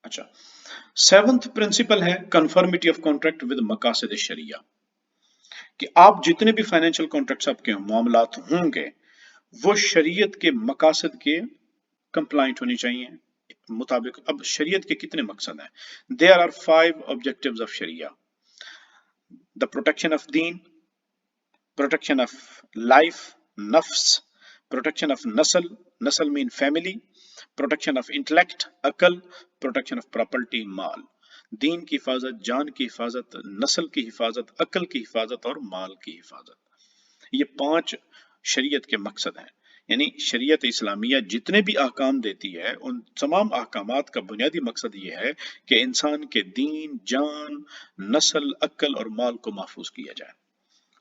अच्छा, seventh principal है conformity of contract with मकासद शरिया, कि आप जितने भी फाइनेंशियल कॉन्ट्रैक्ट्स आपके मामलात होंगे वो शरीयत के मकासद के कंप्लाइंट होनी चाहिए मुताबिक। अब शरीयत के कितने मकसद हैं? देयर आर 5 ऑब्जेक्टिव्स ऑफ शरिया: द प्रोटेक्शन ऑफ दीन, protection of life, nafs, protection of nasl mean family, protection of intellect, अकल, protection of property, माल। दीन की हिफाजत, जान की हिफाजत, नस्ल की हिफाजत, अकल की हिफाजत और माल की हिफाजत। ये 5 शरीयत के मकसद हैं। यानी शरीयत इस्लामिया जितने भी अहकाम देती है उन तमाम अहकामात का बुनियादी मकसद ये है कि इंसान के दीन, जान, नस्ल, अकल और माल को महफूज किया जाए।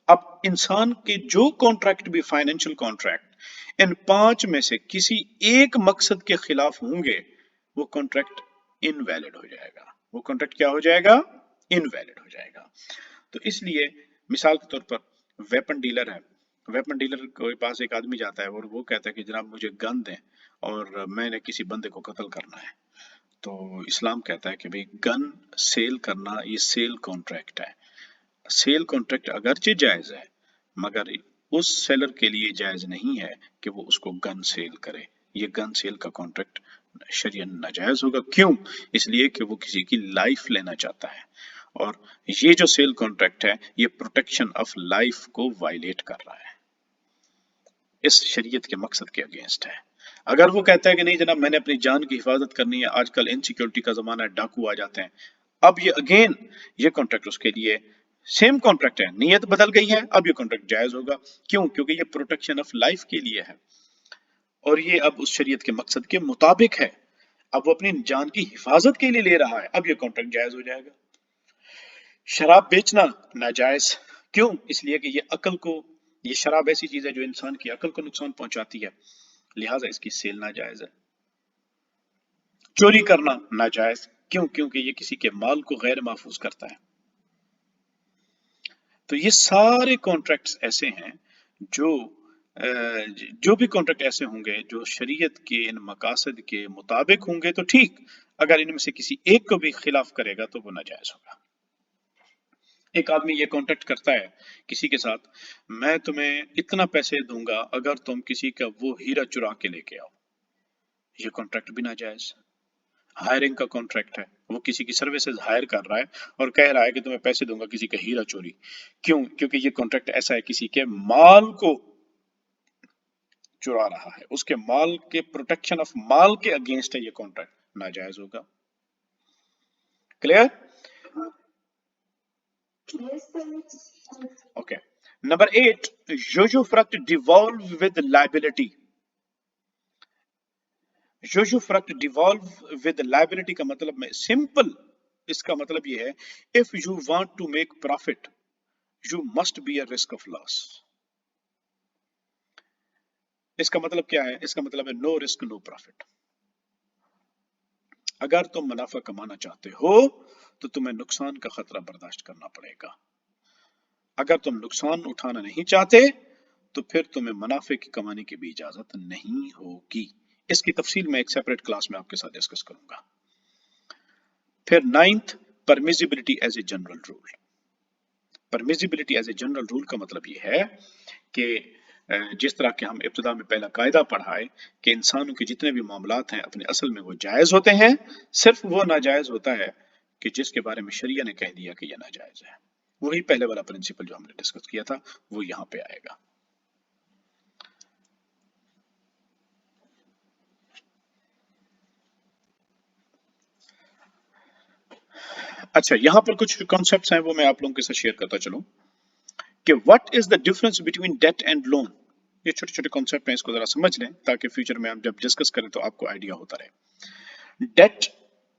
अब इंसान के जो कॉन्ट्रैक्ट भी फाइनेंशियल कॉन्ट्रैक्ट इन 5 में से किसी एक मकसद के खिलाफ होंगे वो कॉन्ट्रैक्ट इनवैलिड हो जाएगा। वो कॉन्ट्रैक्ट क्या हो जाएगा? इनवैलिड हो जाएगा। तो इसलिए मिसाल के तौर पर वेपन डीलर है, वेपन डीलर के पास एक आदमी जाता है और वो कहता है कि जनाब मुझे गन दें और मैंने किसी बंदे को कत्ल करना है। तो इस्लाम कहता है कि भाई गन सेल करना ये सेल कॉन्ट्रैक्ट है। सेल कॉन्ट्रैक्ट अगरचे जायज है मगर उस सेलर के लिए जायज नहीं है कि वो उसको गन सेल करे। ये गन सेल का कॉन्ट्रैक्ट शरीयन नाजायज होगा। क्यों? इसलिए कि वो किसी की लाइफ लेना चाहता है और ये जो सेल कॉन्ट्रैक्ट है ये प्रोटेक्शन ऑफ लाइफ को वायलेट कर रहा है, इस शरीयत के मकसद के अगेंस्ट है। अगर वो कहता है कि नहीं जनाब मैंने अपनी जान की हिफाजत करनी है, आजकल इनसिक्योरिटी का जमाना है, डाकू आ जाते हैं, अब ये अगेन ये कॉन्ट्रैक्ट उसके लिए सेम कॉन्ट्रैक्ट है, नीयत बदल गई है, अब ये कॉन्ट्रैक्ट जायज होगा। क्यों? क्योंकि ये प्रोटेक्शन ऑफ लाइफ के लिए है और ये अब उस शरीयत के मकसद के मुताबिक है। अब वो अपनी जान की हिफाजत के लिए ले रहा है, अब ये कॉन्ट्रैक्ट जायज हो जाएगा। शराब बेचना नाजायज। क्यों? इसलिए कि ये अकल को, ये शराब ऐसी चीज है जो इंसान की अकल को नुकसान पहुंचाती है, लिहाजा इसकी सेल नाजायज है। चोरी करना नाजायज। क्यों? क्योंकि ये किसी के माल को गैर महफूज करता है। तो ये सारे कॉन्ट्रैक्ट्स ऐसे हैं जो जो भी कॉन्ट्रैक्ट ऐसे होंगे जो शरीयत के इन मकासद के मुताबिक होंगे तो ठीक, अगर इनमें से किसी एक को भी खिलाफ करेगा तो वो नाजायज होगा। एक आदमी ये कॉन्ट्रैक्ट करता है किसी के साथ, मैं तुम्हें इतना पैसे दूंगा अगर तुम किसी का वो हीरा चुरा के लेके आओ। ये कॉन्ट्रैक्ट भी नाजायज। हायरिंग का कॉन्ट्रैक्ट है, वो किसी की सर्विसेज हायर कर रहा है और कह रहा है कि तुम्हें पैसे दूंगा किसी का हीरा चोरी। क्यों? क्योंकि ये कॉन्ट्रैक्ट ऐसा है किसी के माल को चुरा रहा है, उसके माल के प्रोटेक्शन ऑफ माल के अगेंस्ट है ये कॉन्ट्रैक्ट, नाजायज होगा। Clear? Okay. Number 8, usufruct devolve with liability. Usufruct devolve with liability का मतलब में सिंपल, इसका मतलब ये है if you want to make profit you must be a risk of loss. इसका मतलब क्या है? इसका मतलब है नो रिस्क नो प्रॉफिट। अगर तुम मुनाफा कमाना चाहते हो तो तुम्हें नुकसान का खतरा बर्दाश्त करना पड़ेगा। अगर तुम नुकसान उठाना नहीं चाहते तो फिर तुम्हें मुनाफे की कमाने की भी इजाजत नहीं होगी। इसकी तफसील मैं एक सेपरेट क्लास में आपके साथ डिस्कस करूंगा। फिर 9th, permissibility as a general rule. Permissibility as a general rule का मतलब ये है कि जिस तरह के हम इब्तिदा में पहला कायदा पढ़ाए कि इंसानों के जितने भी मामलात हैं अपने असल में वो जायज होते हैं, सिर्फ वो नाजायज होता है कि जिसके बारे में शरिया ने कह दिया कि यह नाजायज है। वही पहले वाला प्रिंसिपल जो हमने डिस्कस किया था वो यहां पे आएगा। अच्छा, यहां पर कुछ कॉन्सेप्ट्स हैं वो मैं आप लोगों के साथ शेयर करता चलूं कि what is the difference between debt and loan. ये छोटे छोटे कॉन्सेप्ट हैं, इसको जरा समझ लें ताकि फ्यूचर में हम जब डिस्कस करें तो आपको आइडिया होता रहे। डेट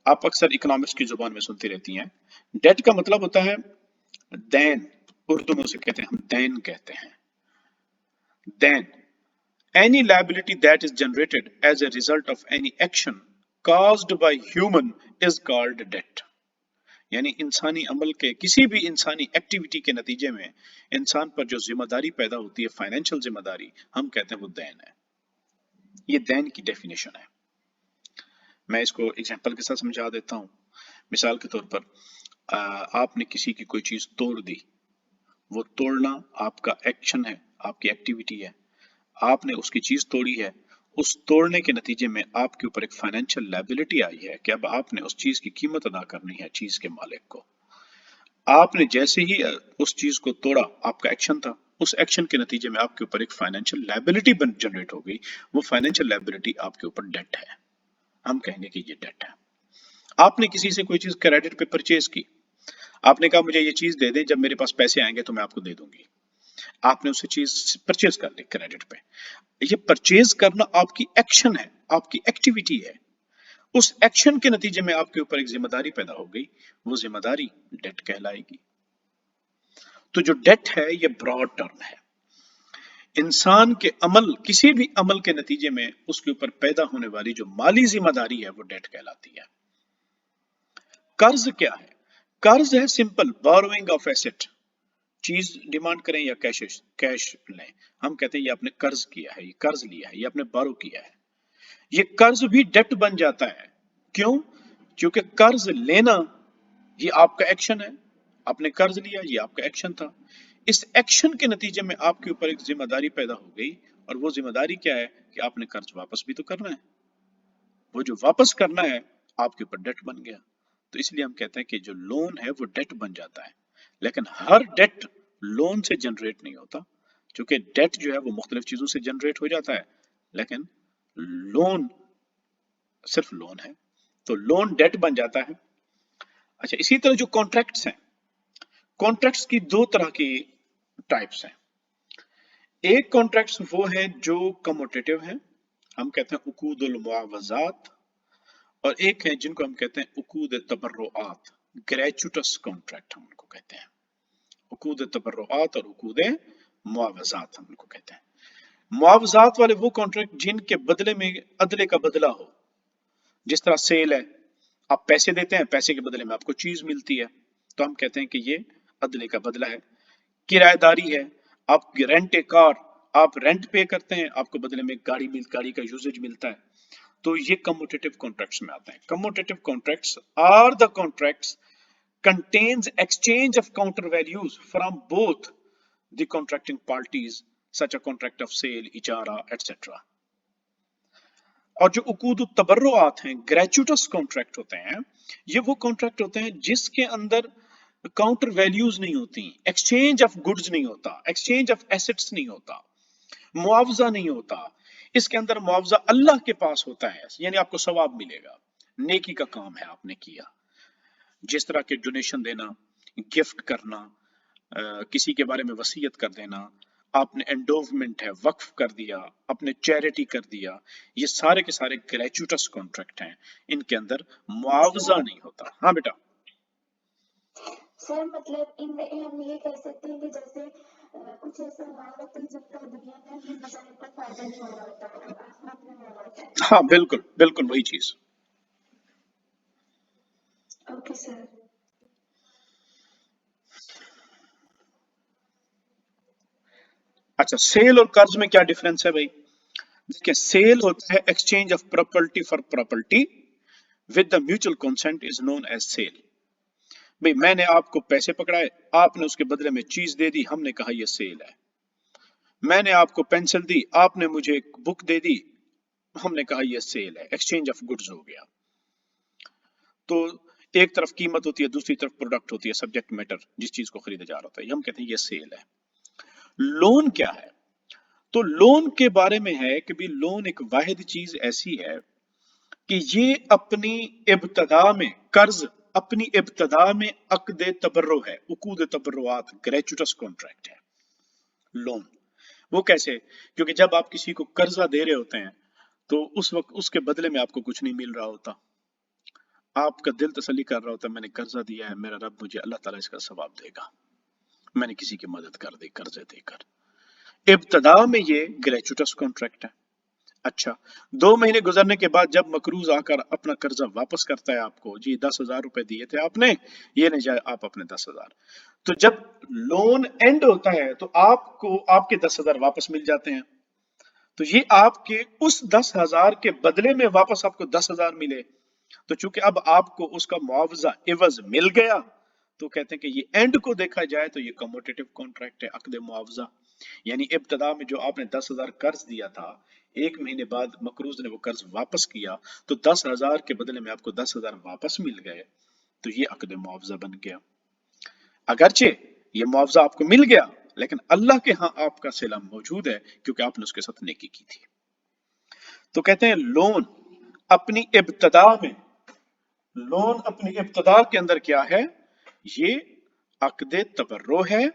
आप अक्सर इकोनॉमिक्स की जुबान में सुनती रहती हैं। डेट का मतलब होता है दैन, उर्दू में उसे कहते हैं, हम दैन कहते हैं। दैन, any liability that is generated as a result of any action caused by human is called debt। यानी इंसानी अमल के किसी भी इंसानी एक्टिविटी के नतीजे में इंसान पर जो जिम्मेदारी पैदा होती है, फाइनेंशियल जिम्मेदारी, हम कहते हैं वो दैन है। ये दैन की डेफिनेशन है। मैं इसको एग्जाम्पल के साथ समझा देता हूँ। मिसाल के तौर पर आपने किसी की कोई चीज तोड़ दी, वो तोड़ना आपका एक्शन है, आपकी एक्टिविटी है, आपने उसकी चीज तोड़ी है, उस तोड़ने के नतीजे में आपके ऊपर एक फाइनेंशियल लायबिलिटी आई है कि अब आपने उस चीज की कीमत अदा करनी है चीज के मालिक को। आपने जैसे ही उस चीज को तोड़ा, आपका एक्शन था, उस एक्शन के नतीजे में आपके ऊपर एक फाइनेंशियल लायबिलिटी जनरेट हो गई। वो फाइनेंशियल लायबिलिटी आपके ऊपर डेट है, हम कहेंगे कि ये डेट है। आपने किसी से कोई चीज क्रेडिट पे परचेज की, आपने कहा मुझे ये चीज दे दे, जब मेरे पास पैसे आएंगे तो मैं आपको दे दूंगी। आपने उसे चीज परचेज कर ली क्रेडिट पे। ये परचेज करना आपकी एक्शन है, आपकी एक्टिविटी है। उस एक्शन के नतीजे में आपके ऊपर एक जिम्मेदारी पैदा हो गई, वो जिम्मेदारी डेट कहलाएगी। तो जो डेट है ये ब्रॉड टर्म है। इंसान के अमल, किसी भी अमल के नतीजे में उसके ऊपर पैदा होने वाली जो माली जिम्मेदारी है वो डेट कहलाती है। कर्ज क्या है? कर्ज है सिंपल बोरोइंग ऑफ एसेट। चीज डिमांड करें या कैश लें, हम कहते हैं ये आपने कर्ज किया है, ये कर्ज लिया है, ये आपने बोरो किया है। ये कर्ज भी डेट बन जाता है। क्यों? क्योंकि कर्ज लेना ये आपका एक्शन है, आपने कर्ज लिया, ये आपका एक्शन था। इस एक्शन के नतीजे में आपके ऊपर एक जिम्मेदारी पैदा हो गई, और वो जिम्मेदारी क्या है कि आपने कर्ज वापस भी तो करना है। वो जो वापस करना है आपके ऊपर डेट बन गया। तो इसलिए हम कहते हैं कि जो लोन है वो डेट बन जाता है। लेकिन हर डेट लोन से जनरेट नहीं होता, क्योंकि डेट जो है वो मुख्तलिफ चीजों से जनरेट हो जाता है, लेकिन लोन सिर्फ लोन है। तो लोन डेट बन जाता है। अच्छा, इसी तरह जो कॉन्ट्रैक्ट्स हैं, कॉन्ट्रैक्ट्स की दो तरह की टाइप्स हैं। एक कॉन्ट्रैक्ट्स वो है जो कमोटेटिव है, हम कहते हैं उकूदुल मुआवजात, और एक है जिनको हम कहते हैं उकूद तबर्रुआत, ग्रेचुटस कॉन्ट्रैक्ट हम उनको कहते हैं। उकूद तबर्रुआत और उकूद मुआवजात हम उनको कहते हैं। मुआवजात वाले वो कॉन्ट्रैक्ट जिनके बदले में अदले का बदला हो। जिस तरह सेल है, आप पैसे देते हैं, पैसे के बदले में आपको चीज मिलती है, तो हम कहते हैं कि ये अदले का बदला है। किराएदारी है, आप रेंट ए कार, आप रेंट पे करते हैं, आपको बदले में गाड़ी का यूजेज मिलता है, तो ये कम्यूटेटिव कॉन्ट्रैक्ट्स में आते हैं। Commutative contracts are the contracts contains exchange of counter values from both the contracting parties, such a contract of sale, ijara, etc. और जो उकूद तबर्रुआत हैं, ग्रेचुटस कॉन्ट्रैक्ट होते हैं, ये वो कॉन्ट्रैक्ट होते हैं जिसके अंदर काउंटर वैल्यूज नहीं होती, एक्सचेंज ऑफ गुड्स नहीं होता, एक्सचेंज ऑफ एसेट्स नहीं होता, मुआवजा नहीं होता। इसके अंदर मुआवजा अल्लाह के पास होता है, यानी आपको सवाब मिलेगा, नेकी का काम है आपने किया। जिस तरह के डोनेशन देना, गिफ्ट करना, किसी के बारे में वसीयत कर देना, आपने एंडोवमेंट है, वक्फ कर दिया, आपने चैरिटी कर दिया, ये सारे के सारे ग्रेचुटस कॉन्ट्रैक्ट हैं, इनके अंदर मुआवजा नहीं होता। हाँ बेटा। सर मतलब इनमें हम ये कह सकते हैं कि जैसे कुछ ऐसा मामला जिनका दुनिया में इतना फायदा नहीं हो रहा होता, हाँ बिल्कुल बिल्कुल वही चीज। Okay sir. अच्छा, सेल और कर्ज में क्या डिफरेंस है भाई? देखिए, सेल होता है exchange of property for property with the mutual consent is known as sale. भाई मैंने आपको पैसे पकड़ाए, आपने उसके बदले में चीज दे दी, हमने कहा यह सेल है। मैंने आपको पेंसिल दी, आपने मुझे एक बुक दे दी, हमने कहा यह सेल है, एक्सचेंज ऑफ गुड्स हो गया। तो एक तरफ कीमत होती है, दूसरी तरफ प्रोडक्ट होती है, सब्जेक्ट मैटर, जिस चीज को खरीदा जा रहा होता है, हम कहते हैं यह सेल है। लोन क्या है? तो लोन के बारे में है कि भी लोन एक वाहिद चीज ऐसी है कि ये अपनी इब्तदा में, कर्ज अपनी इब्तदा में अक्द तबर्रो है, उकूद तबर्रुआत, ग्रेचुटस कॉन्ट्रैक्ट है लोन। वो कैसे? क्योंकि जब आप किसी को कर्जा दे रहे होते हैं तो उस वक्त उसके बदले में आपको कुछ नहीं मिल रहा होता, आपका दिल तसल्ली कर रहा होता है, मैंने कर्जा दिया है, मेरा रब मुझे अल्लाह ताला इसका सवाब देगा, मैंने किसी की मदद कर दी कर्जे देकर। इब्तदा में ये ग्रेचुटस कॉन्ट्रैक्ट है। अच्छा, 2 महीने गुजरने के बाद जब मकरूज आकर अपना कर्जा वापस करता है आपको, जी 10,000 रुपए दिए थे आपने, ये नहीं जाए आप अपने 10,000। तो जब लोन एंड होता है तो आपको आपके 10,000 वापस मिल जाते हैं। तो ये आपके उस 10,000 के बदले में वापस आपको 10,000 मिले, تو چونکہ اب آپ کو اس کا معاوضہ عوض مل گیا تو کہتے ہیں کہ یہ اینڈ کو دیکھا جائے تو یہ کموٹیٹو کانٹریکٹ ہے، عقد معاوضہ. یعنی ابتدا میں جو آپ نے 10,000 قرض دیا تھا، ایک مہینے بعد مقروض نے وہ قرض واپس کیا تو 10,000 کے بدلے میں آپ کو 10,000 واپس مل گئے، تو یہ عقد معاوضہ بن گیا. اگرچہ یہ معاوضہ آپ کو مل گیا لیکن اللہ کے ہاں آپ کا صلہ موجود ہے کیونکہ آپ نے اس کے ساتھ نیکی کی تھی. تو کہتے ہیں لون اپنی ابتدا کے اندر کیا ہے؟ یہ عقد تبرع ہے،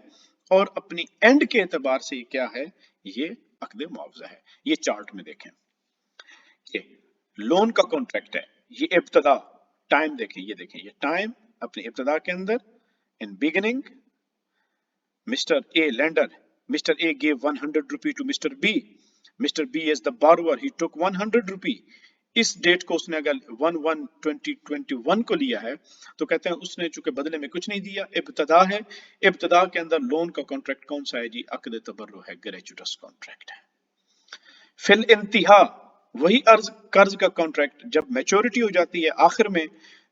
اور اپنی اینڈ کے اعتبار سے یہ کیا ہے؟ یہ عقد معاوضہ ہے. یہ چارٹ میں دیکھیں، یہ لون کا کانٹریکٹ ہے، یہ ابتدا ٹائم دیکھیں، یہ ٹائم اپنی ابتدا کے اندر in beginning Mr. A lender, Mr. A gave 100 rupee to Mr. B. Mr. B is the borrower, he took 100 rupee. اس ڈیٹ کو اس نے اگر 1/1/2021 کو لیا ہے تو کہتے ہیں اس نے چونکہ بدلے میں کچھ نہیں دیا، ابتدا ہے، ابتدا کے اندر لون کا کانٹریکٹ کون سا ہے جی؟ عقد تبرع ہے، گریجوٹس کانٹریکٹ ہے. فی الانتہا وہی قرض کا کانٹریکٹ جب میچورٹی ہو جاتی ہے، آخر میں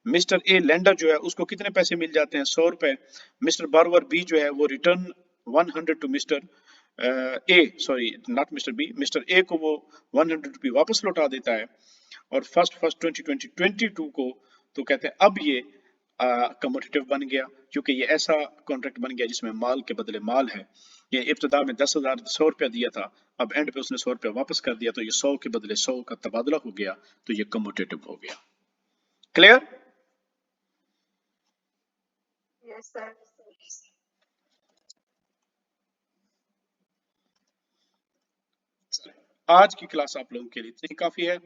مسٹر اے لینڈر جو ہے اس کو کتنے پیسے مل جاتے ہیں؟ 100 روپے. مسٹر بارور بی جو ہے وہ return 100 to mister A, sorry not mister B, mister A کو وہ 100 روپی واپس لوٹا دیتا ہے. اور فرسٹ 2022 کو تو کہتے ہیں اب یہ کموٹیٹو بن گیا، کیونکہ یہ ایسا کانٹریکٹ بن گیا جس میں مال کے بدلے مال ہے. یہ ابتدا میں 10,000 100 روپیہ دیا تھا، اب اینڈ پہ اس نے 100 روپیہ واپس کر دیا تو یہ 100 کے بدلے 100 کا تبادلہ ہو گیا، تو یہ کموٹیٹو ہو گیا. کلیئر؟ Yes, sir. آج کی کلاس آپ لوگوں کے لیے اتنی کافی ہے.